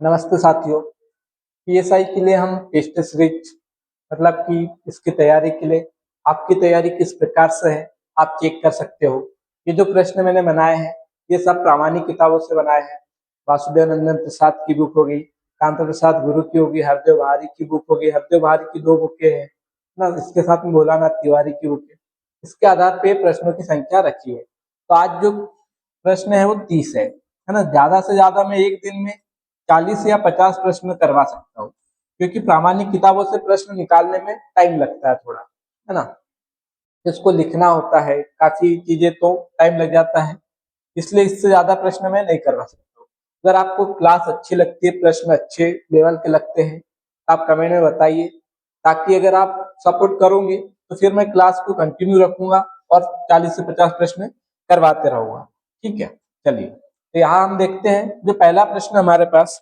नमस्ते साथियों। पीएसआई के लिए हम टेस्ट सीरीज मतलब कि इसकी तैयारी के लिए आपकी तैयारी किस प्रकार से है आप चेक कर सकते हो। ये जो प्रश्न मैंने बनाए हैं ये सब प्रामाणिक किताबों से बनाए हैं। वासुदेव नंदन प्रसाद की बुक होगी, कांता प्रसाद गुरु की होगी, हरदेव बहारी की बुक होगी। हरदेव बहारी की दो बुकें हैं ना, इसके साथ में भोलानाथ तिवारी की बुक है। इसके आधार पे प्रश्नों की संख्या रखी है। तो आज जो प्रश्न है वो 30 है ना। ज्यादा से ज्यादा मैं एक दिन में 40 या 50 प्रश्न करवा सकता हूँ, क्योंकि प्रामाणिक किताबों से प्रश्न निकालने में टाइम लगता है थोड़ा, है ना। इसको लिखना होता है, काफी चीजें तो टाइम लग जाता है, इसलिए इससे ज्यादा प्रश्न मैं नहीं करवा सकता हूँ। अगर आपको क्लास अच्छी लगती है, प्रश्न अच्छे लेवल के लगते हैं, आप कमेंट में बताइए, ताकि अगर आप सपोर्ट करोगे तो फिर मैं क्लास को कंटिन्यू रखूंगा और 40 से 50 प्रश्न करवाते रहूंगा। ठीक है, चलिए तो यहाँ हम देखते हैं। जो पहला प्रश्न हमारे पास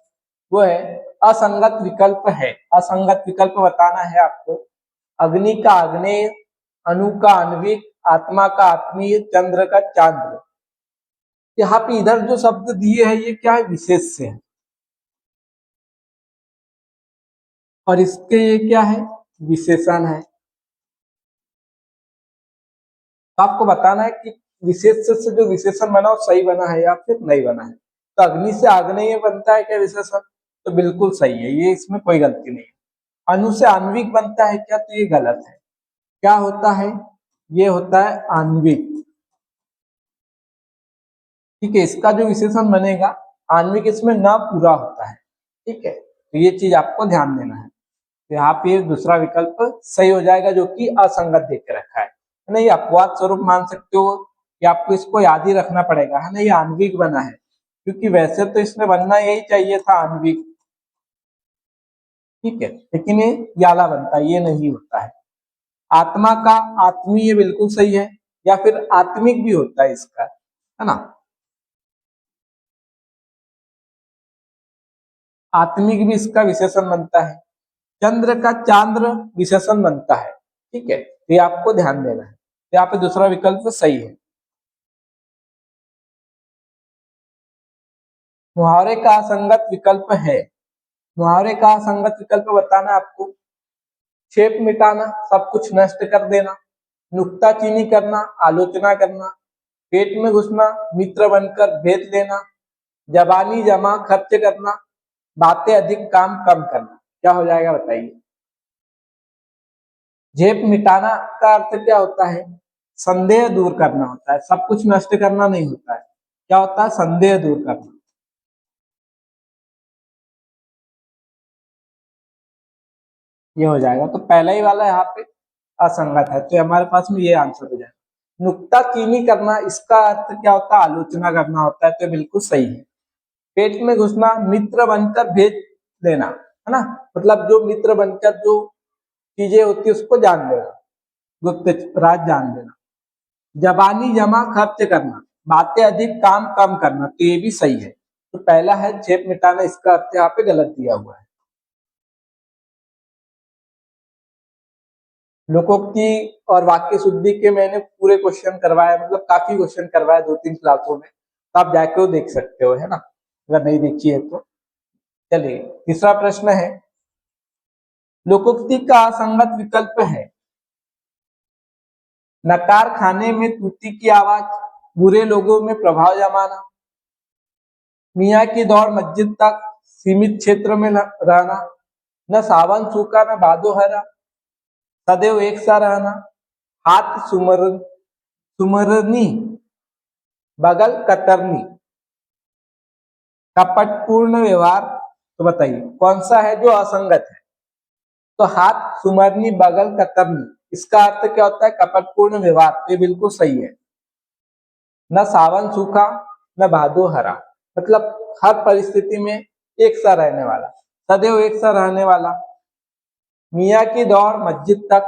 वो है, असंगत विकल्प है। असंगत विकल्प बताना है आपको। अग्नि का आग्नेय, अणु का आणविक, आत्मा का आत्मीय, चंद्र का चांद्र। यहाँ पे इधर जो शब्द दिए हैं ये क्या है, विशेष से है, और इसके ये क्या है, विशेषण है। तो आपको बताना है कि विशेष से जो विशेषण बना वो सही बना है या फिर नहीं बना है। तो अग्नि से आग्नेय बनता है क्या विशेषण, तो बिल्कुल सही है, ये इसमें कोई गलती नहीं है। अणु से आणविक बनता है क्या, तो ये गलत है। क्या होता है, ये होता है आणविक। ठीक है, इसका जो विशेषण बनेगा आणविक, इसमें न पूरा होता है। ठीक है, तो ये चीज आपको ध्यान देना है। तो यहाँ पे दूसरा विकल्प सही हो जाएगा, जो कि असंगत देख के रखा है ना। ये अपवाद स्वरूप मान सकते हो कि आपको इसको याद ही रखना पड़ेगा, है ना। ये आणविक बना है, क्योंकि वैसे तो इसमें बनना यही चाहिए था आणविक। ठीक है, लेकिन ये याला बनता है, ये नहीं होता है। आत्मा का आत्मीय बिल्कुल सही है, या फिर आत्मिक भी होता है इसका, है ना। आत्मिक भी इसका विशेषण बनता है। चंद्र का चांद्र विशेषण बनता है। ठीक है, तो ये आपको ध्यान देना है। तो यहाँ पे दूसरा विकल्प सही है। मुहावरे का असंगत विकल्प है। मुहावरे का असंगत विकल्प बताना आपको। छेप मिटाना, सब कुछ नष्ट कर देना, नुक्ताचीनी करना, आलोचना करना, पेट में घुसना, मित्र बनकर भेद लेना, जबानी जमा खर्च करना, बातें अधिक काम कम करना। क्या हो जाएगा बताइए। झेप मिटाना का अर्थ क्या होता है, संदेह दूर करना होता है, सब कुछ नष्ट करना नहीं होता है। क्या होता है, संदेह दूर करना। ये हो जाएगा, तो पहला ही वाला यहाँ पे असंगत है, तो हमारे पास में ये आंसर हो जाएगा। नुक्ताचीनी करना, इसका अर्थ क्या होता है, आलोचना करना होता है, तो बिल्कुल सही है। पेट में घुसना, मित्र बनकर भेज लेना, है ना। मतलब जो मित्र बनकर जो चीजें होती है उसको जान लेना, गुप्त राज जान लेना। जबानी जमा खर्च करना, बातें अधिक काम कम करना, तो ये भी सही है। तो पहला है झेप मिटाना, इसका अर्थ यहाँ पे गलत दिया हुआ है। लोकोक्ति और वाक्य शुद्धि के मैंने पूरे क्वेश्चन करवाए, मतलब काफी क्वेश्चन करवाए 2-3 क्लासों में, तो आप जाके वो देख सकते हो, है ना, अगर नहीं देखी है तो। चलिए तीसरा प्रश्न है, लोकोक्ति का असंगत विकल्प है। नकार खाने में तूती की आवाज, बुरे लोगों में प्रभाव जमाना, मियाँ की दौड़ मस्जिद तक, सीमित क्षेत्र में रहना, न सावन सूखा न भादो हरा, सदैव एक सा रहना, हाथ सुमरनी, बगल कतरनी, कपटपूर्ण व्यवहार। तो बताइए कौन सा है जो असंगत है। तो हाथ सुमरनी, बगल कतरनी, इसका अर्थ क्या होता है, कपटपूर्ण व्यवहार, तो ये बिल्कुल सही है। न सावन सूखा न भादो हरा, मतलब हर परिस्थिति में एक सा रहने वाला, सदैव एक सा रहने वाला। मियाँ की दौड़ मस्जिद तक,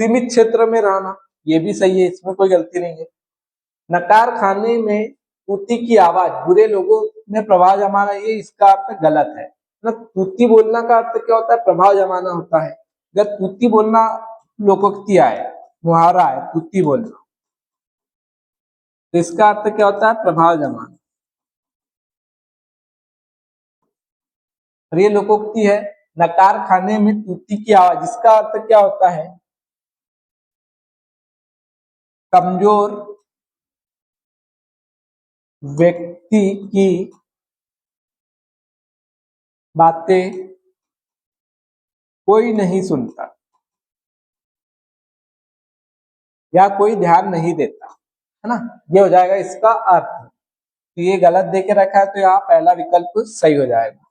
सीमित क्षेत्र में रहना, ये भी सही है, इसमें कोई गलती नहीं है। नकार खाने में तूती की आवाज, बुरे लोगों में प्रभाव जमाना, ये इसका अर्थ गलत है ना। तूती बोलना का अर्थ क्या होता है, प्रभाव जमाना होता है। अगर तूती बोलना लोकोक्ति आए, मुहावरा है तूती बोलना, तो इसका अर्थ क्या होता है, प्रभाव जमाना। और ये लोकोक्ति है, नकार खाने में तूती की आवाज, इसका अर्थ क्या होता है? कमजोर व्यक्ति की बातें कोई नहीं सुनता या कोई ध्यान नहीं देता, है ना। ये हो जाएगा इसका अर्थ। तो ये गलत देके रखा है, तो यहाँ पहला विकल्प सही हो जाएगा।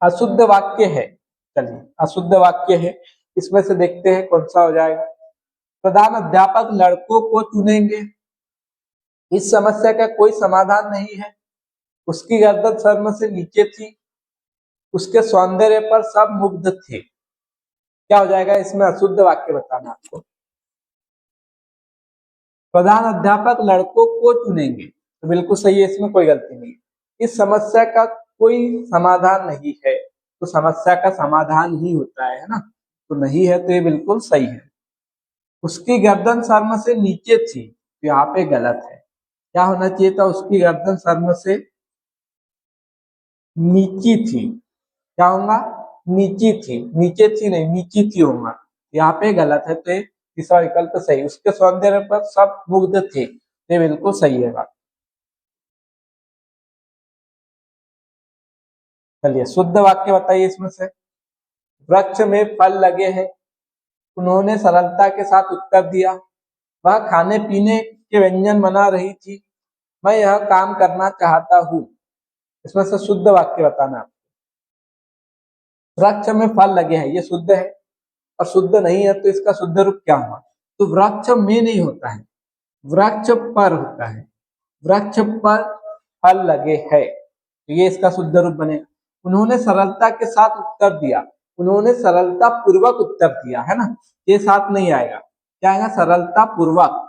अशुद्ध वाक्य है, चलिए अशुद्ध वाक्य है, इसमें से देखते हैं कौन सा हो जाएगा। प्रधान अध्यापक लड़कों को चुनेंगे, इस समस्या का कोई समाधान नहीं है। उसकी गर्दन शर्म से नीचे थी, उसके सौंदर्य पर सब मुग्ध थे। क्या हो जाएगा इसमें? अशुद्ध वाक्य बताना आपको। प्रधान अध्यापक लड़कों को चुनेंगे, तो बिल्कुल सही है, इसमें कोई गलती नहीं। इस समस्या का कोई समाधान नहीं है, तो समस्या का समाधान ही होता है ना, तो नहीं है, तो ये बिल्कुल सही है। उसकी गर्दन शर्म से नीचे थी, तो यहाँ पे गलत है। क्या होना चाहिए था? उसकी गर्दन शर्म से नीची थी। क्या होगा? नीची थी, नीचे थी नहीं, नीची थी होगा। यहाँ पे गलत है, तो तीसरा विकल्प सही। उसके सौंदर्य पर सब मुग्ध थे, ये बिल्कुल सही है बात। चलिए शुद्ध वाक्य बताइए इसमें से। वृक्ष में फल लगे हैं, उन्होंने सरलता के साथ उत्तर दिया। वह खाने पीने के व्यंजन बना रही थी, मैं यह काम करना चाहता हूँ। इसमें से शुद्ध वाक्य बताना। वृक्ष में फल लगे हैं, ये शुद्ध है, और शुद्ध नहीं है, तो इसका शुद्ध रूप क्या हुआ? तो वृक्ष में नहीं होता है, वृक्ष पर होता है। वृक्ष पर फल लगे हैं, तो ये इसका शुद्ध रूप बनेगा। उन्होंने सरलता के साथ उत्तर दिया, उन्होंने सरलता पूर्वक उत्तर दिया, है ना, ये साथ नहीं आएगा। क्या आएगा? सरलता पूर्वक।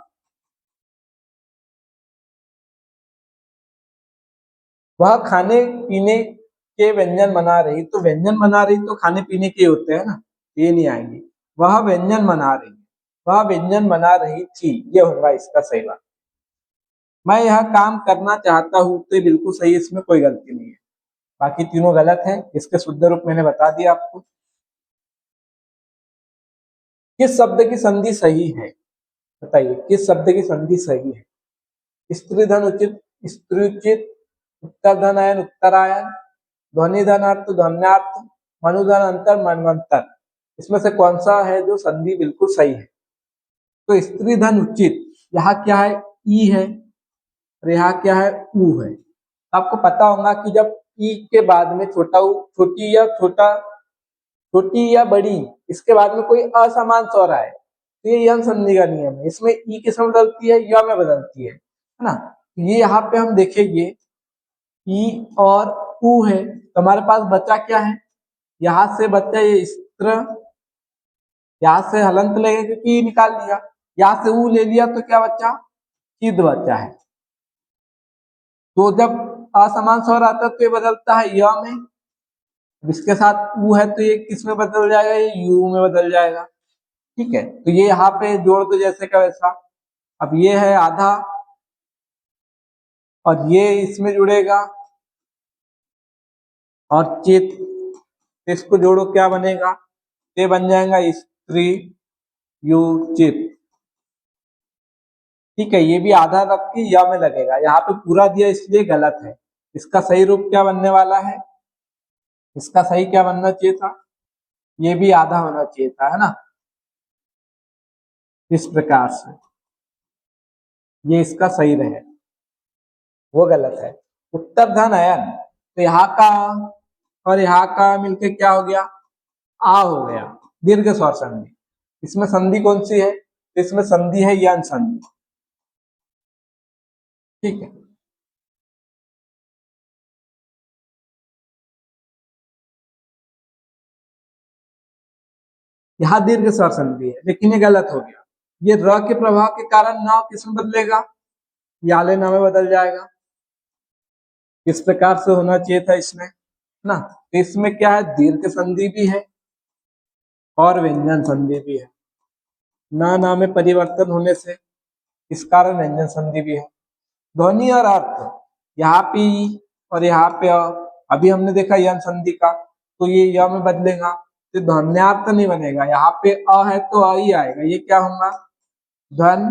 वह खाने पीने के व्यंजन बना रही, तो व्यंजन बना रही तो खाने पीने के होते हैं ना, ये नहीं आएंगे। वह व्यंजन बना रही, वह व्यंजन बना रही थी, ये होगा इसका सही बात। मैं यह काम करना चाहता हूँ, तो बिल्कुल सही, इसमें कोई गलती नहीं है। बाकी तीनों गलत है, इसके शुद्ध रूप मैंने बता दिया आपको। किस शब्द की संधि सही है? बताइए, किस शब्द की संधि सही है? स्त्री धन उचित, स्त्री उचित, उत्तर धन आयन, उत्तरायन, ध्वनि धन अर्थ, ध्वन्यार्थ, मनुधन अंतर, मनवंतर। इसमें से कौन सा है जो संधि बिल्कुल सही है? तो स्त्री धन उचित, यहाँ क्या है? ई है, और यहाँ क्या है? ऊ है। आपको पता होगा कि जब ई के बाद में छोटा ऊ, छोटी या छोटा, छोटी या बड़ी, इसके बाद में कोई असमान स्वर आए, तो ये यंग संधि का नियम है। इसमें ई किस में बदलती है? य में बदलती है ना। ये यहाँ पे हम देखेंगे ई और ऊ है, तो हमारे पास बचा क्या है? यहाँ से बचा ये स्त्र, यहाँ से हलंत लेंगे क्योंकि ई निकाल लिया, यहाँ से ऊ ले लिया, तो क्या बचा? चिद बचा है। तो जब असमान स्वर आता है तो ये बदलता है य में, इसके साथ ऊ है तो ये किस में बदल जाएगा? ये यू में बदल जाएगा। ठीक है, तो ये यहाँ पे जोड़ दो जैसे का वैसा। अब ये है आधा, और ये इसमें जुड़ेगा, और चित, इसको जोड़ो, क्या बनेगा? ये बन जाएगा स्त्री यु चित। ठीक है, ये भी आधा रख के या में लगेगा, यहाँ पे पूरा दिया इसलिए गलत है। इसका सही रूप क्या बनने वाला है? इसका सही क्या बनना चाहिए था? ये भी आधा होना चाहिए था, है ना, इस प्रकार से ये इसका सही रहे, वो गलत है। उत्तर धन अयन, तो यहाँ का और यहाँ का मिलके क्या हो गया? आ हो गया, दीर्घ स्वर संधि। इसमें संधि कौन सी है? इसमें संधि है यन संधि। ठीक है, यहाँ दीर्घ स्वर संधि है, लेकिन ये गलत हो गया। ये र के प्रभाव के कारण नाव किसमें बदलेगा? याले नाव में बदल जाएगा। इस प्रकार से होना चाहिए था इसमें ना। तो इसमें क्या है? दीर्घ संधि भी है और व्यंजन संधि भी है। ना में परिवर्तन होने से इस कारण व्यंजन संधि भी है। ध्वनि और अर्थ, यहाँ पे और यहाँ पे अभी हमने देखा यन संधि का, तो ये य में बदलेगा तो ध्वन्यार्थ नहीं बनेगा, यहाँ पे अ है तो अ ही आएगा, ये क्या होगा, ध्वन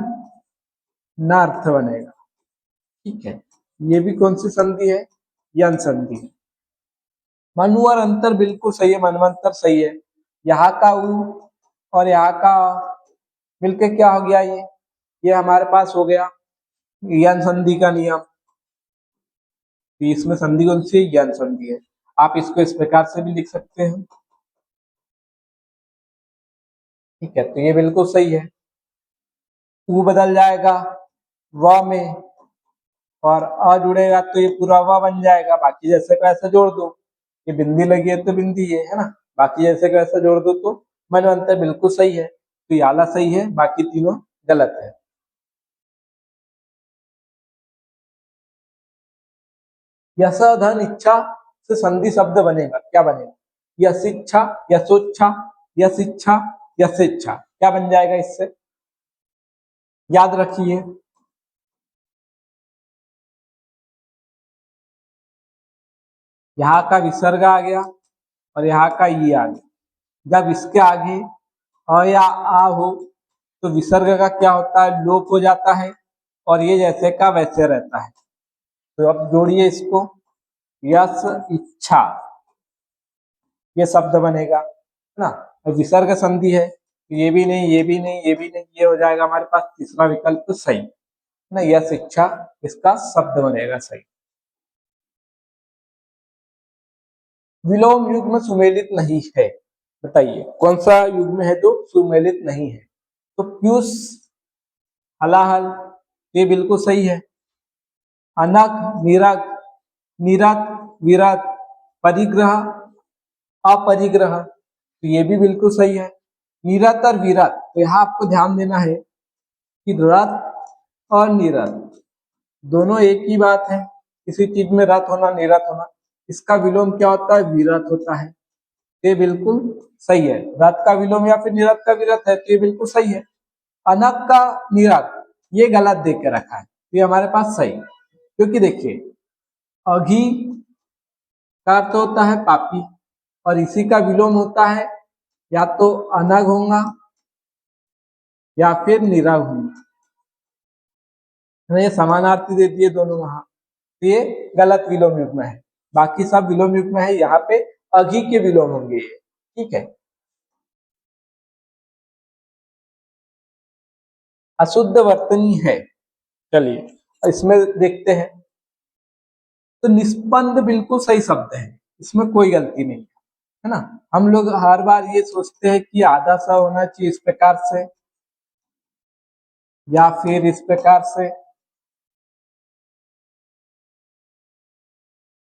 नार्थ बनेगा। ठीक है, ये भी कौन सी संधि है, यन संधि है। मनु और अंतर बिल्कुल सही है, मनवंतर सही है। यहाँ का उ और यहाँ का मिलके क्या हो गया, ये हमारे पास हो गया यन संधि का नियम। तो इसमें संधि कौन सी है, यन संधि है। आप इसको इस प्रकार से भी लिख सकते हैं। ठीक है, तो ये बिल्कुल सही है। उ बदल जाएगा व में और अ जुड़ेगा तो ये पूरा व बन जाएगा, बाकी जैसे को ऐसे जोड़ दो, ये बिंदी लगी है तो बिंदी है ना, बाकी जैसे को ऐसे जोड़ दो तो मनवंतर बिल्कुल सही है। तो ये आला सही है, बाकी तीनों गलत है। यश धन इच्छा से संधि शब्द बनेगा, क्या बनेगा, यश इच्छा, यशोच्छा, यश इच्छा, यशेच्छा, क्या बन जाएगा इससे, याद रखिए। यहाँ का विसर्ग आ गया और यहाँ का ये आ गया, जब इसके आगे अ या आ हो तो विसर्ग का क्या होता है, लोप हो जाता है और ये जैसे का वैसे रहता है। तो अब जोड़िए इसको, यश इच्छा, ये शब्द बनेगा, है ना। और विसर्ग संधि है, ये भी नहीं, ये भी नहीं, ये भी नहीं, ये हो जाएगा हमारे पास तीसरा विकल्प तो सही ना, यश इच्छा इसका शब्द बनेगा सही। विलोम युग्म सुमेलित नहीं है, बताइए कौन सा युग्म है जो सुमेलित नहीं है। तो पीयूष, हलाहल, ये बिल्कुल सही है। अनक, निरक, निरत, विरत, परिग्रह, अपरिग्रह, तो ये भी बिल्कुल सही है। निरत और विरत, तो यहाँ आपको ध्यान देना है कि रत और निरत दोनों एक ही बात है। किसी चीज में रत होना, निरत होना, इसका विलोम क्या होता है, विरत होता है। ये बिल्कुल सही है। रत का विलोम या फिर निरत का विरत है, तो ये बिल्कुल सही है। अनक का निरत, ये गलत देख के रखा है, ये हमारे पास सही, क्योंकि देखिए अघी का अर्थ होता है पापी और इसी का विलोम होता है या तो अनग होगा या फिर निरग होगा, ये समानार्थी दे दिए दोनों वहां, तो ये गलत विलोम युग्म है। बाकी सब विलोम युग्म है, यहाँ पे अघी के विलोम होंगे ये। ठीक है, अशुद्ध वर्तनी है, चलिए इसमें देखते हैं। तो निष्पन्द बिल्कुल सही शब्द है, इसमें कोई गलती नहीं है ना। हम लोग हर बार ये सोचते हैं कि आधा सा होना चाहिए इस प्रकार से या फिर इस प्रकार से,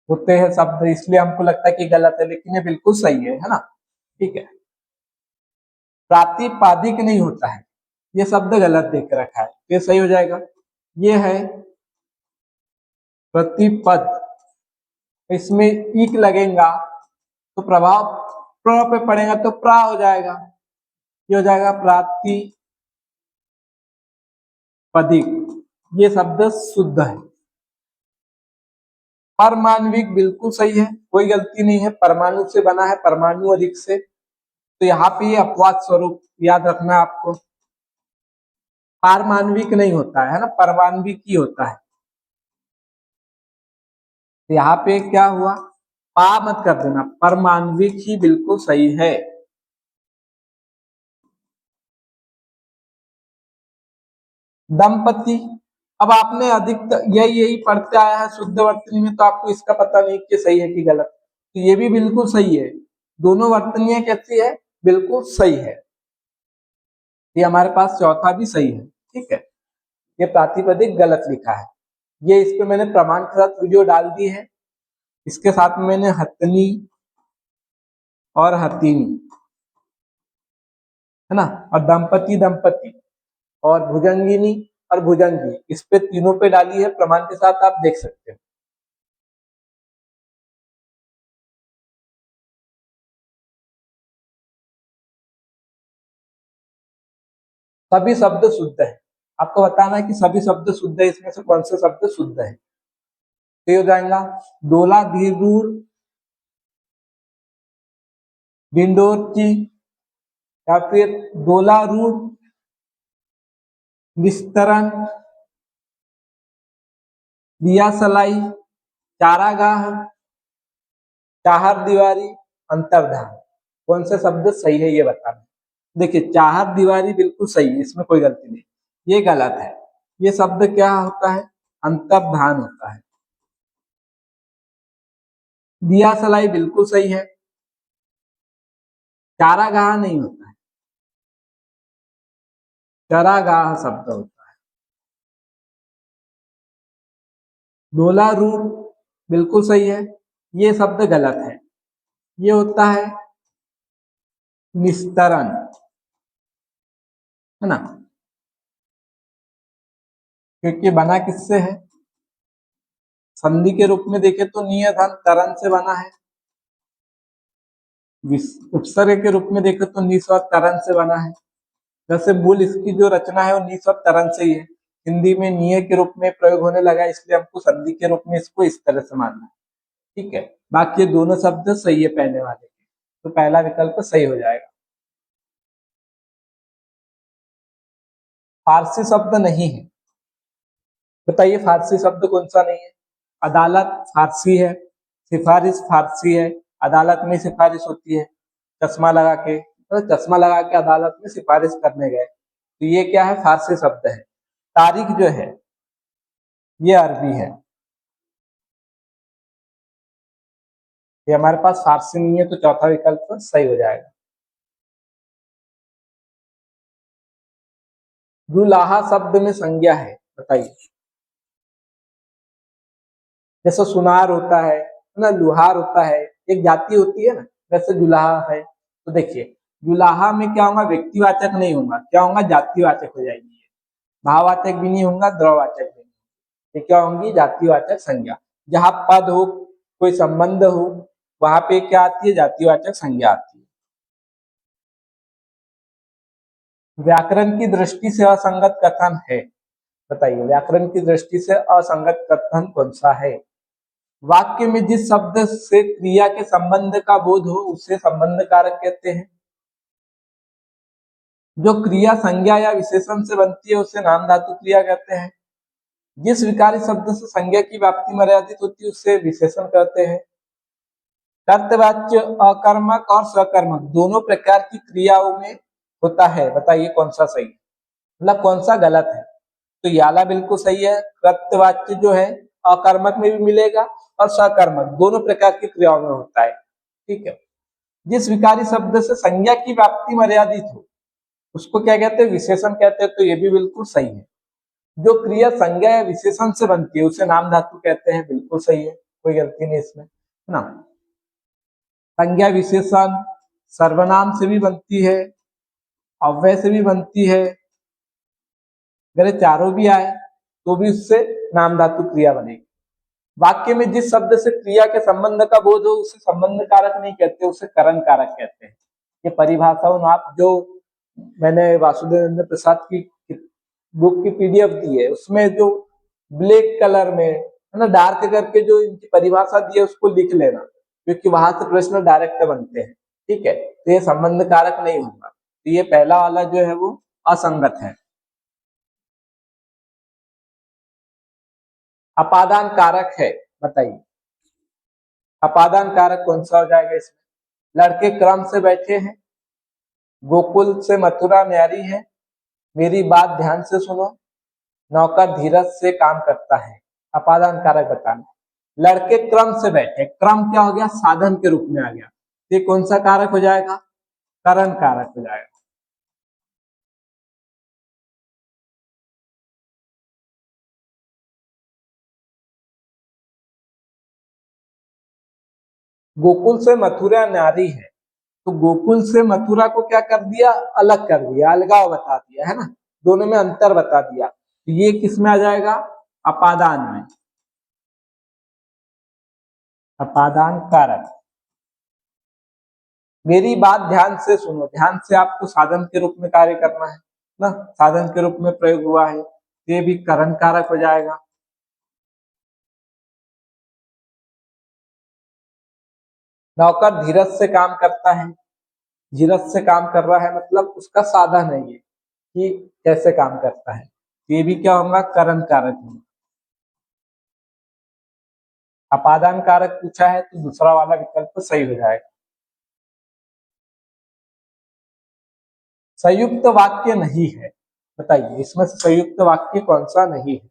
होते हैं शब्द, इसलिए हमको लगता है कि गलत है, लेकिन ये बिल्कुल सही है ना। ठीक है, प्रातिपादिक नहीं होता है, ये शब्द गलत देख रखा है, ये सही हो जाएगा। ये है प्रतिपद, इसमें इक लगेगा तो प्रभाव प्र पे पड़ेगा तो प्रा हो जाएगा, ये हो जाएगा प्रातिपदिक, ये शब्द शुद्ध है। परमाणविक बिल्कुल सही है, कोई गलती नहीं है, परमाणु से बना है, परमाणु अधिक से, तो यहाँ पे ये अपवाद स्वरूप याद रखना आपको, पारमाणविक नहीं होता है ना, परमाणविक ही होता है। तो यहाँ पे क्या हुआ, पा मत कर देना, परमाणविक ही बिल्कुल सही है। दंपति, अब आपने अधिक यही यही पढ़ते आया है शुद्ध वर्तनी में, तो आपको इसका पता नहीं कि सही है कि गलत, तो ये भी बिल्कुल सही है। दोनों वर्तनियां कैसी है, बिल्कुल सही है। ये हमारे पास चौथा भी सही है। ठीक है, ये प्रातिपदिक गलत लिखा है, ये इस पे मैंने प्रमाण के साथ वीडियो डाल दी है, इसके साथ में मैंने हथनी और हथीनी, है ना, और दंपति दंपति और भुजंगिनी और भुजंगी, इस पे तीनों पे डाली है प्रमाण के साथ, आप देख सकते हो। सभी शब्द शुद्ध है, आपको बताना है कि सभी शब्द शुद्ध है, इसमें से कौन से शब्द शुद्ध है। तो ये हो जाएगा दोला धीरूर भिंडोरची, या फिर दोलारूर विस्तरण, दिया सलाई, चारागाह, चाहर दीवारी, अंतर्धान। कौन सा शब्द सही है ये बताना। देखिए चाहर दीवारी बिल्कुल सही है, इसमें कोई गलती नहीं, ये गलत है। ये शब्द क्या होता है, अंतर्धान होता है। दिया सलाई बिल्कुल सही है, चारागाह नहीं होता है, चरागाह शब्द होता है। दोलारूर बिल्कुल सही है, ये शब्द गलत है, ये होता है निस्तरण, है ना, क्योंकि बना किससे है, संधि के रूप में देखे तो नियधन तरण से बना है, उपसर्ग के रूप में देखे तो निस और तरण से बना है। वैसे मूल इसकी जो रचना है वो निस और तरण से ही है, हिंदी में निय के रूप में प्रयोग होने लगा, इसलिए हमको संधि के रूप में इसको इस तरह से मानना है। ठीक है, बाकी ये दोनों शब्द सही है पहले वाले के, तो पहला विकल्प सही हो जाएगा। फारसी शब्द नहीं है, बताइए फारसी शब्द कौन सा नहीं है। अदालत फारसी है, सिफारिश फारसी है, अदालत में सिफारिश होती है, चश्मा लगा के, तो चश्मा लगा के अदालत में सिफारिश करने गए, तो ये क्या है, फारसी शब्द है। तारीख जो है ये अरबी है, ये हमारे पास फारसी नहीं है, तो चौथा विकल्प सही हो जाएगा। जुलाहा शब्द में संज्ञा है, बताइए। जैसे सुनार होता है ना, लुहार होता है, एक जाति होती है ना, वैसे जुलाहा है। तो देखिए जुलाहा में क्या होगा, व्यक्तिवाचक नहीं होगा, क्या होगा, जातिवाचक हो जाएगी, भाववाचक भी नहीं होगा, द्रववाचक भी नहीं, ये क्या होंगी, जातिवाचक संज्ञा। जहां पद हो, कोई संबंध हो, वहां पे क्या आती है, जातिवाचक संज्ञा आती है। व्याकरण की दृष्टि से असंगत कथन है, बताइए व्याकरण की दृष्टि से असंगत कथन कौन सा है। वाक्य में जिस शब्द से क्रिया के संबंध का बोध हो उसे संबंध कारक कहते हैं। जो क्रिया संज्ञा या विशेषण से बनती है उसे नाम धातु क्रिया कहते हैं। जिस विकारी शब्द से संज्ञा की व्याप्ति मर्यादित होती है उसे विशेषण कहते हैं। कर्तवाच्य अकर्मक और सकर्मक दोनों प्रकार की क्रियाओं में होता है, बताइए कौन सा सही, मतलब कौन सा गलत है। तो याला बिल्कुल सही है, कर्तवाच्य जो है अकर्मक में भी मिलेगा और सकर्मक दोनों प्रकार की क्रियाओं में होता है। ठीक है, जिस विकारी शब्द से संज्ञा की व्याप्ति मर्यादित हो उसको क्या कहते हैं, विशेषण कहते हैं, तो ये भी बिल्कुल सही है। जो क्रिया संज्ञा या विशेषण से बनती है उसे नाम धातु कहते हैं, बिल्कुल सही है, कोई गलती नहीं इसमें, है ना। संज्ञा विशेषण सर्वनाम से भी बनती है, अव्यय से भी बनती है, अगर चारों भी आए तो भी उससे नाम धातु क्रिया बनेगी। वाक्य में जिस शब्द से क्रिया के संबंध का बोध हो उसे संबंध कारक नहीं कहते, उसे करण कारक कहते हैं। ये परिभाषाओं आप जो मैंने वासुदेव प्रसाद की बुक की पीडीएफ दी है उसमें जो ब्लैक कलर में है ना, डार्क करके जो इनकी परिभाषा दी है उसको लिख लेना, क्योंकि वहां से प्रश्न डायरेक्ट बनते हैं। ठीक है, तो ये संबंध कारक नहीं होगा, तो ये पहला वाला जो है वो असंगत है। अपादान कारक है, बताइए अपादान कारक कौन सा हो जाएगा इसमें। लड़के क्रम से बैठे हैं, गोकुल से मथुरा न्यारी है, मेरी बात ध्यान से सुनो, नौकर धीरज से काम करता है। अपादान कारक बताना। लड़के क्रम से बैठे, क्रम क्या हो गया, साधन के रूप में आ गया, ये कौन सा कारक हो जाएगा, करण कारक हो जाएगा। गोकुल से मथुरा नारी है, तो गोकुल से मथुरा को क्या कर दिया, अलग कर दिया, अलगाव बता दिया, है ना, दोनों में अंतर बता दिया, तो ये किस में आ जाएगा, अपादान में, अपादान कारक। मेरी बात ध्यान से सुनो, ध्यान से आपको साधन के रूप में कार्य करना है ना, साधन के रूप में प्रयोग हुआ है, ये भी करण कारक हो जाएगा। नौकर धीरज से काम करता है, धीरज से काम कर रहा है मतलब उसका साधन है ये कि कैसे काम करता है। ये भी क्या होगा, करण कारक होगा। अपादान कारक पूछा है तो दूसरा वाला विकल्प सही हो जाएगा। संयुक्त वाक्य नहीं है, बताइए इसमें से संयुक्त वाक्य कौन सा नहीं है।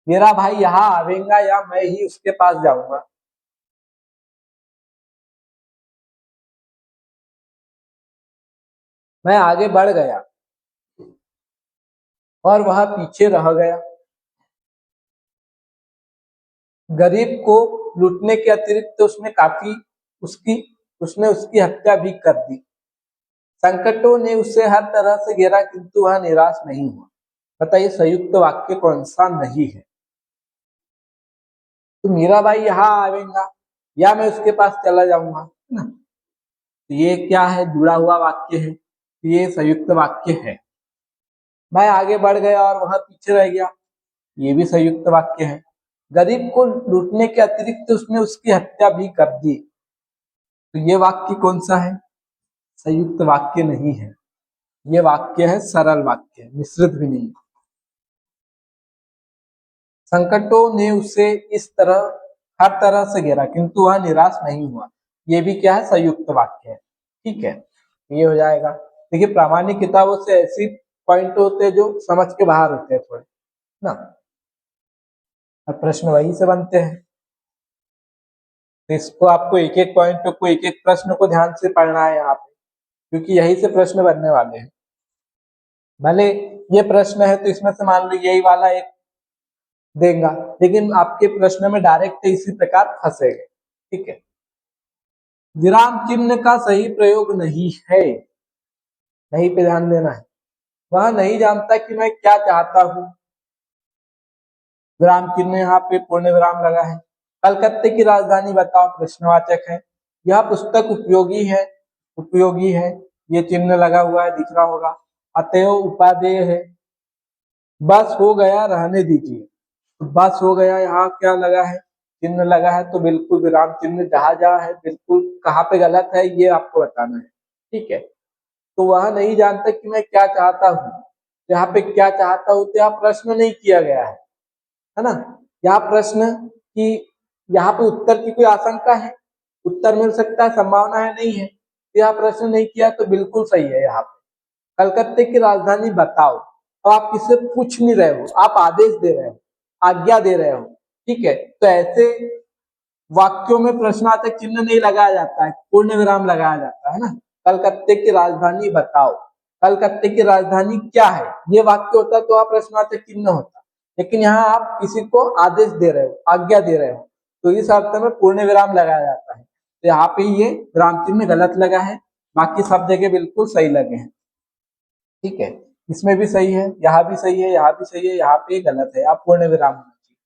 मेरा भाई यहाँ आवेगा या मैं ही उसके पास जाऊंगा। मैं आगे बढ़ गया और वह पीछे रह गया। गरीब को लूटने के अतिरिक्त उसने काफी उसकी उसने उसकी हत्या भी कर दी। संकटों ने उसे हर तरह से घेरा किंतु वह निराश नहीं हुआ। बताइए संयुक्त वाक्य कौन सा नहीं है। तो मेरा भाई यहाँ आवेगा या मैं उसके पास चला जाऊंगा, है ना। तो ये क्या है, जुड़ा हुआ वाक्य है, तो ये संयुक्त वाक्य है। मैं आगे बढ़ गया और वह पीछे रह गया, ये भी संयुक्त वाक्य है। गरीब को लूटने के अतिरिक्त उसने उसकी हत्या भी कर दी, तो ये वाक्य कौन सा है, संयुक्त वाक्य नहीं है। ये वाक्य है सरल वाक्य, मिश्रित भी नहीं। संकटों ने उसे इस तरह हर तरह से घेरा किंतु वह निराश नहीं हुआ, ये भी क्या है, संयुक्त वाक्य है। ठीक है, ये हो जाएगा। देखिए प्रामाणिक किताबों से ऐसी पॉइंट होते हैं जो समझ के बाहर होते हैं थोड़े ना। अब प्रश्न वही से बनते हैं, तो इसको आपको एक एक पॉइंट को, एक एक प्रश्न को ध्यान से पढ़ना है यहाँ पे, क्योंकि यही से प्रश्न बनने वाले हैं। भले ये प्रश्न है तो इसमें से मान लो यही वाला एक देगा, लेकिन आपके प्रश्न में डायरेक्ट इसी प्रकार फंसेगा। ठीक है, विराम चिन्ह का सही प्रयोग नहीं है, नहीं पे ध्यान देना है। वह नहीं जानता कि मैं क्या चाहता हूं। विराम चिन्ह यहाँ पे पूर्ण विराम लगा है। कलकत्ते की राजधानी बताओ, प्रश्नवाचक है। यह पुस्तक उपयोगी है, उपयोगी है, ये चिन्ह लगा हुआ है, दिख रहा होगा। अतएव उपादेय है। बस हो गया, रहने दीजिए। तो बस हो गया यहाँ क्या लगा है, चिन्ह लगा है, तो बिल्कुल विराम चिन्ह जहां जहां है बिल्कुल कहाँ पे गलत है ये आपको बताना है। ठीक है, तो वह नहीं जानता कि मैं क्या चाहता हूँ। यहाँ पे क्या चाहता हूँ तो यहाँ प्रश्न नहीं किया गया है ना। यहाँ प्रश्न की, यहाँ पे उत्तर की कोई आशंका है, उत्तर मिल सकता है, संभावना है, नहीं है, तो यहाँ प्रश्न नहीं किया तो बिल्कुल सही है। यहाँ पे कलकत्ते की राजधानी बताओ, और आप किससे पूछ नहीं रहे हो, आप आदेश दे रहे हो, आज्ञा दे रहे हो। ठीक है, तो ऐसे वाक्यों में प्रश्नार्थक चिन्ह नहीं लगाया जाता है, पूर्ण विराम लगाया जाता है ना। कलकत्ते की राजधानी बताओ, कलकत्ते की राजधानी क्या है, ये वाक्य होता तो आप प्रश्नार्थक चिन्ह होता, लेकिन यहाँ आप किसी को आदेश दे रहे हो, आज्ञा दे रहे हो, तो इस अर्थ में पूर्ण विराम लगाया जाता है। तो यहाँ पे ये विराम चिन्ह गलत लगा है, बाकी सब जगह बिल्कुल सही लगे हैं। ठीक है, इसमें भी सही है, यहाँ भी सही है, यहाँ भी सही है, यहाँ पे गलत है, आप पूर्ण विराम होना चाहिए।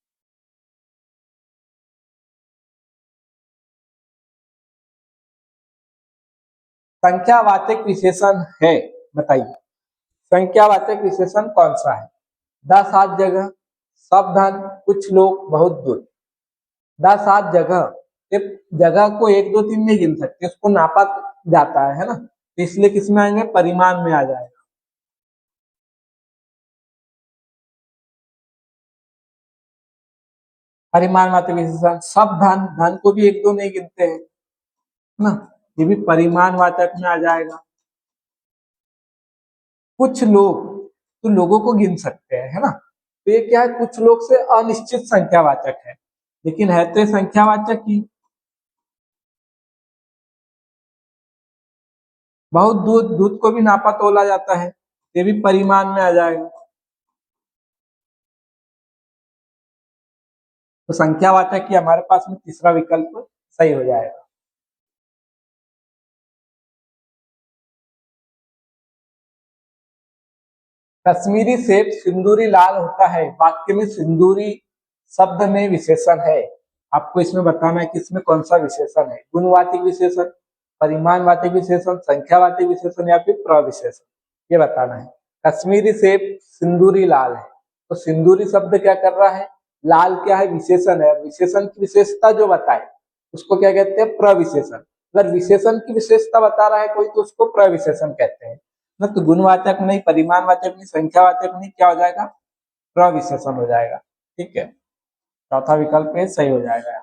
संख्यावाचक विशेषण है, बताइए संख्यावाचक विशेषण कौन सा है। 10 जगह, सब धन, कुछ लोग, बहुत दूर। 10 जगह, जगह को 1 2 3 नहीं गिन सकते, उसको नापा जाता है ना, तो इसलिए किसमें आएंगे, परिमाण में आ जाएगा। परिमाण वाचक विशेषण, सब धन, धन को भी 1 2 नहीं गिनते हैं ना, ये भी परिमाण वाचक में आ जाएगा। कुछ लोग, तो लोगों को गिन सकते हैं, है ना, तो ये क्या है, कुछ लोग से अनिश्चित संख्यावाचक है, लेकिन है तो संख्यावाचक ही। बहुत दूध, दूध को भी नापा तोला जाता है, ये भी परिमाण में आ जाएगा। तो संख्यावाचक ही हमारे पास में तीसरा विकल्प सही हो जाएगा। कश्मीरी सेब सिंदूरी लाल होता है, वाक्य में सिंदूरी शब्द में विशेषण है, आपको इसमें बताना है कि इसमें कौन सा विशेषण है, गुणवाचक विशेषण, परिमाणवाचक विशेषण, संख्यावाचक विशेषण या फिर प्रविशेषण, ये बताना है। कश्मीरी सेब सिंदूरी लाल है, तो सिंदूरी शब्द क्या कर रहा है, लाल क्या है, विशेषण है, विशेषण की विशेषता जो बताए उसको क्या कहते हैं? प्रविशेषण। अगर विशेषण की विशेषता बता रहा है कोई तो उसको प्रविशेषण कहते हैं ना। तो गुणवाचक नहीं, परिमाणवाचक नहीं, संख्यावाचक नहीं, क्या हो जाएगा? प्रविशेषण हो जाएगा। ठीक है, चौथा विकल्प ये सही हो जाएगा।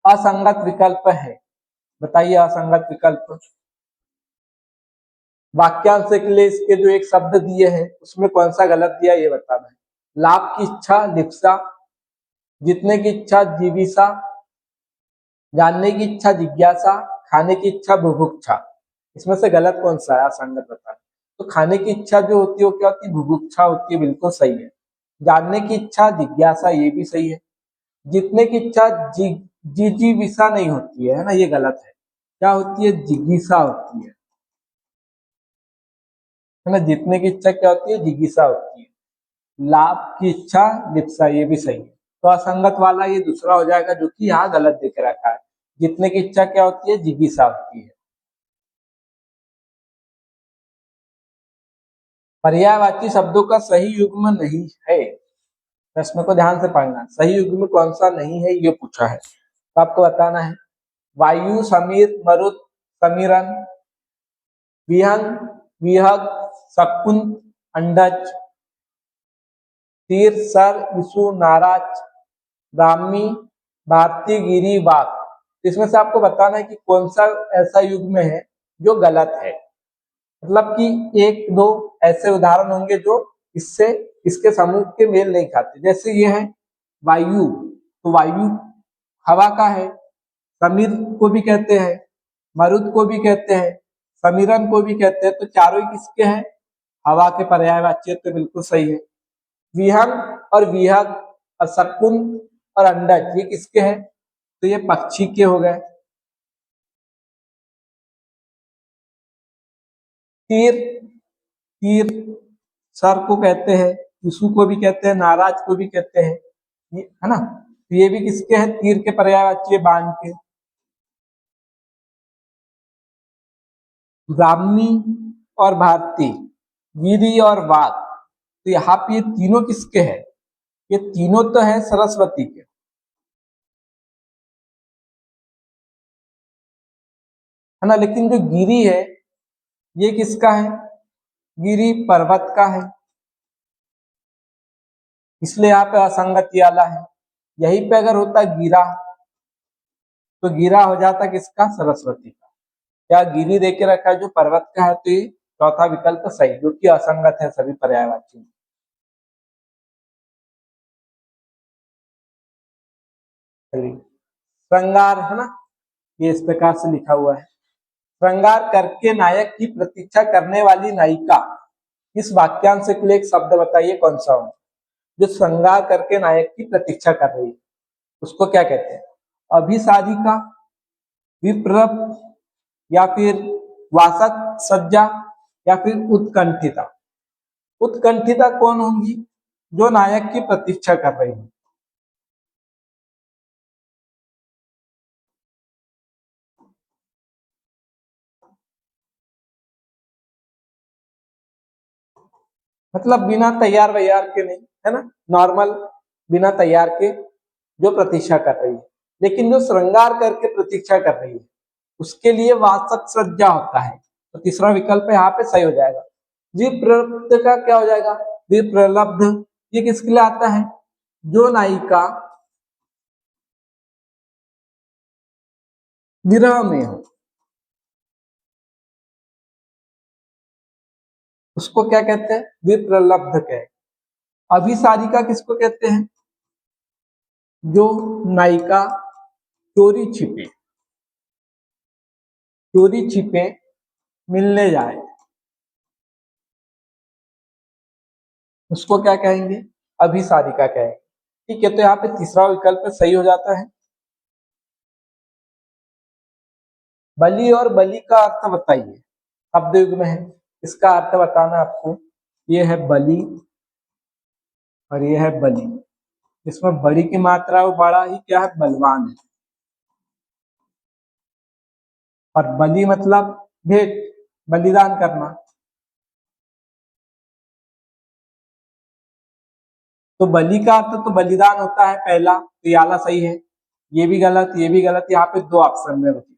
असंगत विकल्प है, बताइए असंगत विकल्प। वाक्यांश के लिए इसके जो एक शब्द दिए हैं उसमें कौन सा गलत दिया ये बताना है। लाभ की इच्छा लिप्सा, जीतने की इच्छा जीविसा, जानने की इच्छा जिज्ञासा, खाने की इच्छा बुभुक्षा। इसमें से गलत कौन सा है? असंगत बताना। तो खाने की इच्छा जो होती है वो क्या होती है? बुभुक्षा होती है, बिल्कुल सही है। जानने की इच्छा जिज्ञासा, ये भी सही है। जीतने की इच्छा जिजीविसा नहीं होती है ना, ये गलत है। क्या होती है? जिज्ञासा होती है ना। जीतने की इच्छा क्या होती है? जिज्ञासा होती है। लाभ की इच्छा लिप्सा, ये भी सही है। तो असंगत वाला ये दूसरा हो जाएगा जो कि यहाँ गलत देख रखा है। जीतने की इच्छा क्या होती है? जिज्ञासा होती है। पर्यायवाची शब्दों का सही युग्म नहीं है। प्रश्न को ध्यान से पढ़ना। सही युग्म कौन सा नहीं है ये पूछा है, तो आपको बताना है। वायु, समीर, मरुत, समीरन, विहंग, विहग, शकुन, अंडज, तीर, सर, विषु, नाराज, ब्राह्मी, भारती, गिरी, बाग। इसमें से आपको बताना है कि कौन सा ऐसा युग्म है जो गलत है। मतलब कि एक दो ऐसे उदाहरण होंगे जो इससे इसके समूह के मेल नहीं खाते। जैसे ये है वायु, तो वायु हवा का है। समीर को भी कहते हैं, मरुद को भी कहते हैं, समीरन को भी कहते हैं। तो चारों ही किसके हैं? हवा के पर्यायवाची। तो बिल्कुल सही है। विहंग और विहग और शकुन और अंडज, ये किसके हैं? तो ये पक्षी के हो गए। तीर, तीर सर को कहते हैं, विषु को भी कहते हैं, नाराज को भी कहते हैं, ये है ना। तो ये भी किसके हैं? तीर के पर्यायवाची है, बाण के। ब्राह्मी और भारती, गिरी और वाग, तो यहाँ पे ये तीनों किसके हैं? ये तीनों तो है सरस्वती के, है ना। लेकिन जो गिरी है ये किसका है? गिरी पर्वत का है, इसलिए यहाँ पे असंगति वाला है। यहीं पे अगर होता गिरा तो गिरा हो जाता किसका? सरस्वती का। क्या गिरी दे के रखा है जो पर्वत का है, तो ये चौथा विकल्प सही, जो कि असंगत है सभी पर्यायवाची। श्रृंगार, है ना, ये इस प्रकार से लिखा हुआ है। श्रृंगार करके नायक की प्रतीक्षा करने वाली नायिका, इस वाक्यांश के लिए एक शब्द बताइए कौन सा हो। जो श्रृंगार करके नायक की प्रतीक्षा कर रही है उसको क्या कहते हैं? अभिसारिका, विप्रप, या फिर वासक सज्जा, या फिर उत्कंठिता। उत्कंठिता कौन होंगी? जो नायक की प्रतीक्षा कर रही है। मतलब बिना तैयार वैयार के नहीं, है ना, नॉर्मल, बिना तैयार के जो प्रतीक्षा कर रही है। लेकिन जो श्रृंगार करके प्रतीक्षा कर रही है उसके लिए वासक सज्जा होता है। तो तीसरा विकल्प यहाँ पे सही हो जाएगा। विप्रलब्ध का क्या हो जाएगा? विप्रलब्ध, ये किसके लिए आता है? जो नायिका विरह में हो उसको क्या कहते हैं? विप्रलब्ध कहते हैं। अभिसारिका किसको कहते हैं? जो नायिका चोरी छिपे, चोरी छिपे मिलने जाए उसको क्या कहेंगे? अभिसारिका कहेंगे। ठीक है, तो यहाँ पे तीसरा विकल्प सही हो जाता है। बलि और बलि का अर्थ बताइए। शब्द युग में है, इसका अर्थ बताना आपको। ये है बलि और ये है बलि। इसमें बड़ी की मात्रा वो बड़ा ही क्या है? बलवान है। और बलि मतलब भेंट, बलिदान करना। तो बलि का अर्थ तो बलिदान होता है पहला, तो याला सही है। ये भी गलत, ये भी गलत, यहाँ पे दो ऑप्शन में बचे।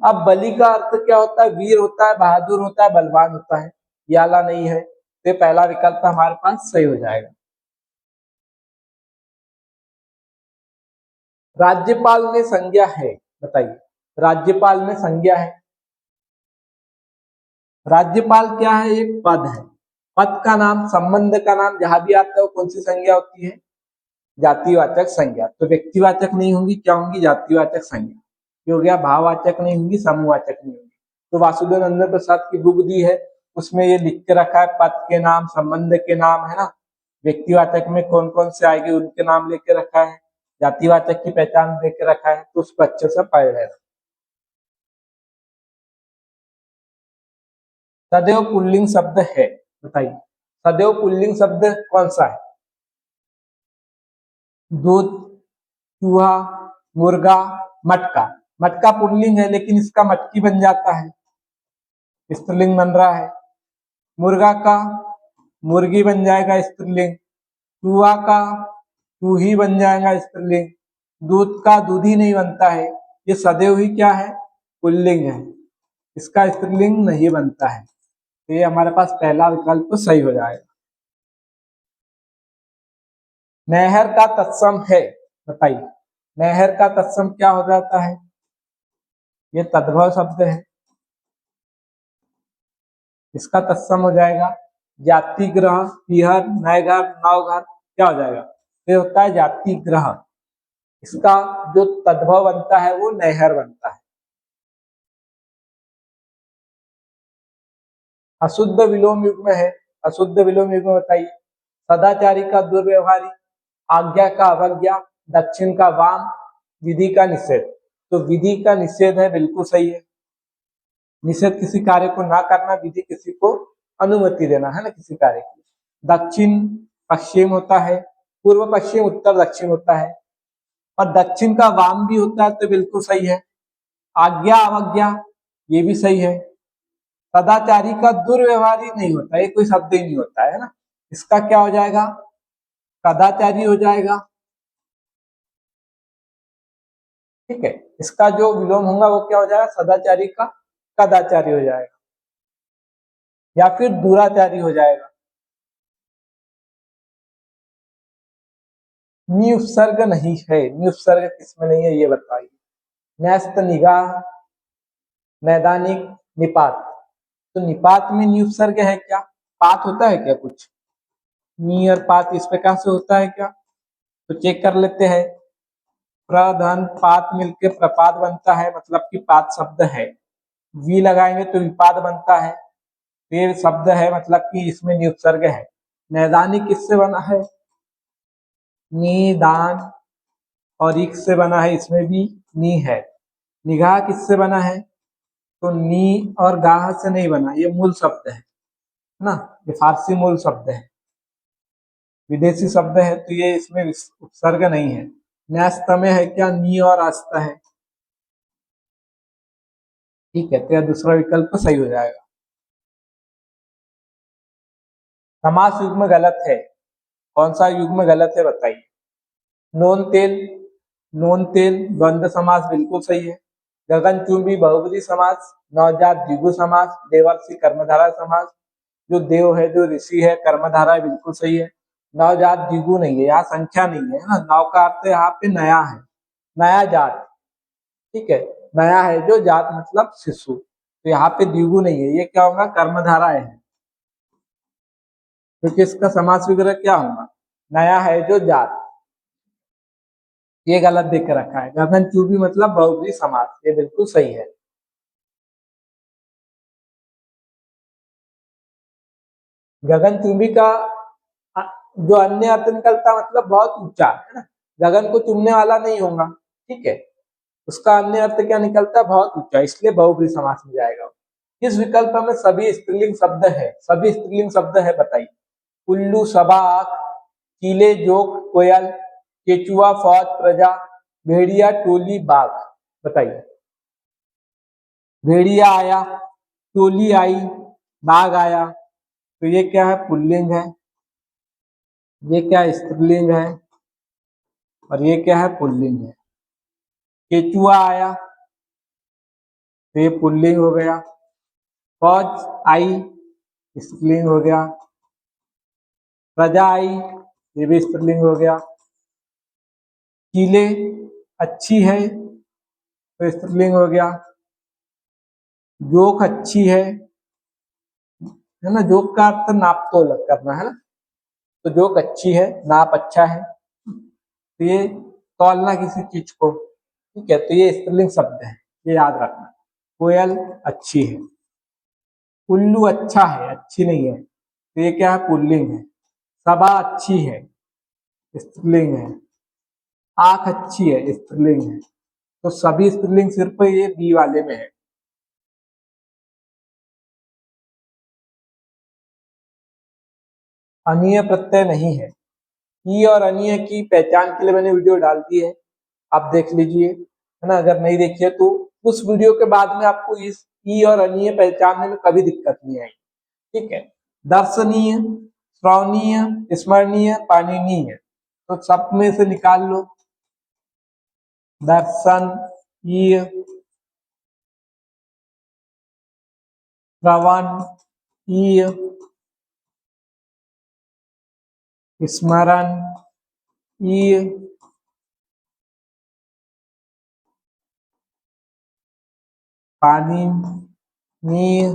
अब बलि का अर्थ क्या होता है? वीर होता है, बहादुर होता है, बलवान होता है, याला नहीं है, तो पहला विकल्प हमारे पास सही हो जाएगा। राज्यपाल में संज्ञा है, बताइए, राज्यपाल में संज्ञा है। राज्यपाल क्या है? एक पद है, पद का नाम, संबंध का नाम जहां भी आता है वो कौन सी संज्ञा होती है? जातिवाचक संज्ञा। तो व्यक्तिवाचक नहीं होंगी, क्या होंगी? जातिवाचक संज्ञा। ये हो गया। भाववाचक नहीं होंगी, समूहवाचक नहीं होंगी। तो वासुदेव नंदन प्रसाद की बुक दी है, उसमें ये लिख के रखा है पद के नाम, संबंध के नाम, है ना। व्यक्तिवाचक में कौन कौन से आएंगे उनके नाम लेके रखा है, जातिवाचक की पहचान देके रखा है, तो उसको अच्छे से पढ़ लेना। सदैव पुल्लिंग शब्द है, बताइए, सदैव पुल्लिंग शब्द कौन सा है? दूध, चूहा, मुर्गा, मटका। मटका पुल्लिंग है, लेकिन इसका मटकी बन जाता है, स्त्रीलिंग बन रहा है। मुर्गा का मुर्गी बन जाएगा, स्त्रीलिंग। चूहा का चूही बन जाएगा, स्त्रीलिंग। दूध का दूधी नहीं बनता है, ये सदैव ही क्या है? पुल्लिंग है, इसका स्त्रीलिंग नहीं बनता है। तो ये हमारे पास पहला विकल्प तो सही हो जाएगा। नहर का तत्सम है, बताइए, नहर का तत्सम क्या हो जाता है? ये तद्भव शब्द है, इसका तत्सम हो जाएगा जाति ग्रह, पीहर, नयघर, नवघर, क्या हो जाएगा? ये होता है जाति ग्रह। इसका जो तद्भव बनता है वो नहर बनता है। अशुद्ध विलोम युग्म है, अशुद्ध विलोम युग्म बताइए। सदाचारी का दुर्व्यवहारी, आज्ञा का अवज्ञा, दक्षिण का वाम, विधि का निषेध। तो विधि का निषेध है, बिल्कुल सही है। निषेध किसी कार्य को ना करना, विधि किसी को अनुमति देना, है ना, किसी कार्य की। दक्षिण पश्चिम होता है, पूर्व पश्चिम, उत्तर दक्षिण होता है, और दक्षिण का वाम भी होता है, तो बिल्कुल सही है। आज्ञा अवज्ञा, ये भी सही है। सदाचारी का दुर्व्यवहारी नहीं होता, ये कोई शब्द ही नहीं होता है ना। इसका क्या हो जाएगा? सदाचारी हो जाएगा, ठीक है। इसका जो विलोम होगा वो क्या हो जाएगा? सदाचारी का कदाचारी हो जाएगा, या फिर दुराचारी हो जाएगा। निउपसर्ग नहीं है, निउपसर्ग किसमें नहीं है ये बताइए। न्यस्त, निगाह, नैदानिक, निपात। तो निपात में निउपसर्ग है क्या? पात होता है क्या कुछ? नी और पात इस प्रकार से होता है क्या? तो चेक कर लेते हैं। प्रधन पात मिलके प्रपात बनता है, मतलब कि पात शब्द है। वी लगाएंगे तो विपाद बनता है, फिर शब्द है, मतलब कि इसमें निउपसर्ग है। नैदानिक किससे बना है? निदान, और इक से बना है, इसमें भी नी है। निगाह किससे बना है? तो नी और गाह से नहीं बना, ये मूल शब्द है ना, ये फारसी मूल शब्द है, विदेशी शब्द है, तो ये इसमें उपसर्ग नहीं है। न्यस्त में है क्या? नी और आस्था है, ठीक है, तो यह दूसरा विकल्प सही हो जाएगा। समास युग्म गलत है, कौन सा युग्म गलत है बताइए। नोन तेल, नोन तेल द्वंद्व समास बिल्कुल सही है। गगनचुंबी बहुब्री समास, नवजात द्विगु समास, देवर्षि कर्मधारय समास। जो देव है, जो ऋषि है, कर्मधारा है, बिल्कुल सही है। नवजात द्विगु नहीं है, यहाँ संख्या नहीं है ना, नव का अर्थ यहाँ पे नया है, नया जात, ठीक है। नया है जो जात मतलब शिशु, तो यहाँ पे द्विगु नहीं है, ये क्या होगा? कर्मधारा है, क्योंकि इसका समास विग्रह क्या होगा? नया है जो जात, ये गलत देख के रखा है। गगन चूबी मतलब बहुब्री समास, ये बिल्कुल सही है। गगन चुंबी का जो अन्य अर्थ निकलता मतलब बहुत ऊंचा, है ना, गगन को चुमने वाला नहीं होगा, ठीक है। उसका अन्य अर्थ क्या निकलता है? बहुत ऊंचा, इसलिए बहुब्री समास में जाएगा। इस विकल्प में सभी स्त्रीलिंग शब्द है, सभी स्त्रीलिंग शब्द है, बताइए। उल्लू, सबा, आख, चीले, जोक, कोयल, केचुआ, फौज, प्रजा, भेड़िया, टोली, बाघ, बताइए। भेड़िया आया, टोली आई, बाघ आया, तो ये क्या है? पुल्लिंग है। ये क्या है, स्त्रीलिंग है, और ये क्या है, पुल्लिंग है। केचुआ आया तो ये पुल्लिंग हो गया। फौज आई, स्त्रीलिंग हो गया। प्रजा आई, ये भी स्त्रीलिंग हो गया। कीले अच्छी है तो स्त्रीलिंग हो गया। जोक अच्छी है ना, जोक का अर्थ नाप तोल करना है ना, तो जोक अच्छी है, नाप अच्छा है, तो ये तौलना किसी चीज को, ठीक है, तो ये स्त्रीलिंग शब्द है, ये याद रखना। कोयल अच्छी है। उल्लू अच्छा है, अच्छी नहीं है, तो ये क्या है, पुल्लिंग है। सभा अच्छी है, स्त्रीलिंग है। आंख अच्छी है, स्त्रीलिंग है। तो सभी स्त्रीलिंग सिर्फ ये बी वाले में है। अनीय प्रत्यय नहीं है। ई और अनीय की पहचान के लिए मैंने वीडियो डाल दी है, आप देख लीजिए, है ना। अगर नहीं देखिए तो उस वीडियो के बाद में आपको इस ई और अनीय पहचानने में कभी दिक्कत नहीं आएगी, ठीक है। दर्शनीय, श्रवणीय, स्मरणीय, पाणनीय, तो सब में से निकाल लो। दर्शन, ईय, श्रवण, ईय, स्मरण, ईय, पाणनीय।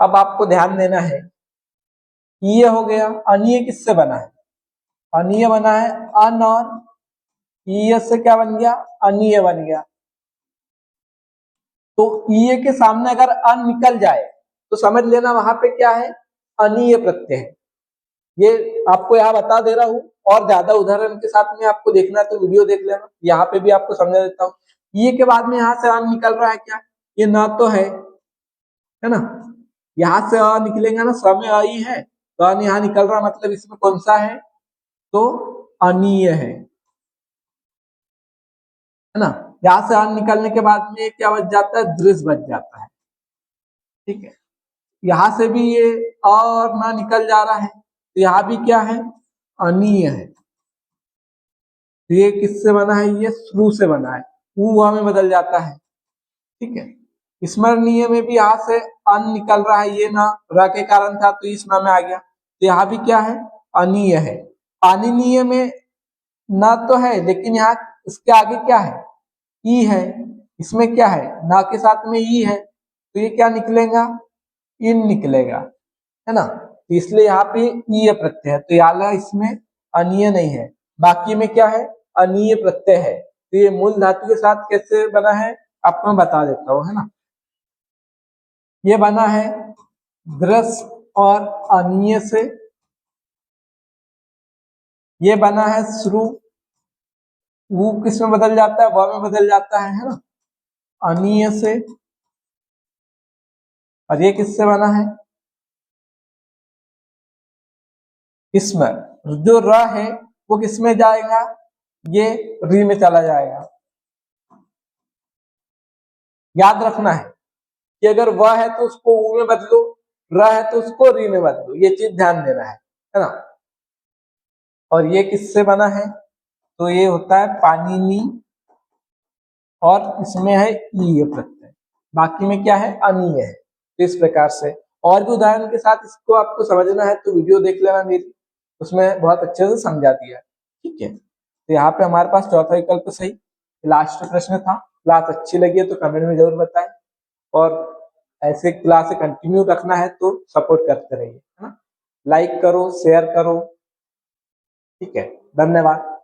अब आपको ध्यान देना है, ईय हो गया। अनीय किससे बना है, अनीय बना है अन, और ईय से क्या बन गया, अनीय बन गया। तो ईय के सामने अगर अन निकल जाए तो समझ लेना वहां पे क्या है, अनीय प्रत्यय है। ये आपको यहाँ बता दे रहा हूँ, और ज्यादा उदाहरण के साथ में आपको देखना है तो वीडियो देख लेना, यहाँ पे भी आपको समझा देता हूँ। ये के बाद में यहाँ से अन निकल रहा है क्या, ये ना तो है ना। यहाँ से अ निकलेगा ना, समय आई है तो अन यहाँ निकल रहा, मतलब इसमें कौन सा है, तो अनीय है ना। यहाँ से अन निकलने के बाद में क्या बच जाता है, दृश्य बच जाता है, ठीक है। यहाँ से भी ये और ना निकल जा रहा है, तो यहाँ भी क्या है, अनीय है। तो ये किससे बना है, ये श्रु से बना है, ऊ में बदल जाता है, ठीक है। स्मरणीय में भी यहाँ से अन निकल रहा है, ये ना र के कारण था तो इस ना में आ गया, तो यहाँ भी क्या है, अनीय है। पाणनीय में ना तो है, लेकिन यहाँ इसके आगे क्या है, ई है। इसमें क्या है, ना के साथ में ई है, तो ये क्या निकलेगा, इन निकलेगा, है ना। तो इसलिए यहाँ पे ईय प्रत्यय है, तो याला इसमें अनीय नहीं है। बाकी में क्या है, अनीय प्रत्यय है। तो ये मूल धातु के साथ कैसे बना है आपको मैं बता देता हूँ, है ना। ये बना है दृश्य और अनीय से। ये बना है श्रु, वो किस में बदल जाता है, व में बदल जाता है ना, अनीय से। और ये किससे बना है, इसमें जो र है वो किस में जाएगा, ये री में चला जाएगा। याद रखना है कि अगर वह है तो उसको ऊ में बदलो, र है तो उसको री में बदलो, ये चीज ध्यान देना है ना। और ये किससे बना है, तो ये होता है पाणिनि, और इसमें है ई प्रत्यय, बाकी में क्या है, अनीय है। तो इस प्रकार से और भी उदाहरण के साथ इसको आपको समझना है तो वीडियो देख लेना मेरी, उसमें बहुत अच्छे से समझा दिया, ठीक है। तो यहाँ पे हमारे पास चौथा विकल्प सही, लास्ट प्रश्न था। क्लास अच्छी लगी है तो कमेंट में जरूर बताएं, और ऐसे क्लास कंटिन्यू रखना है तो सपोर्ट करते रहिए, है ना। लाइक करो, शेयर करो, ठीक है। धन्यवाद।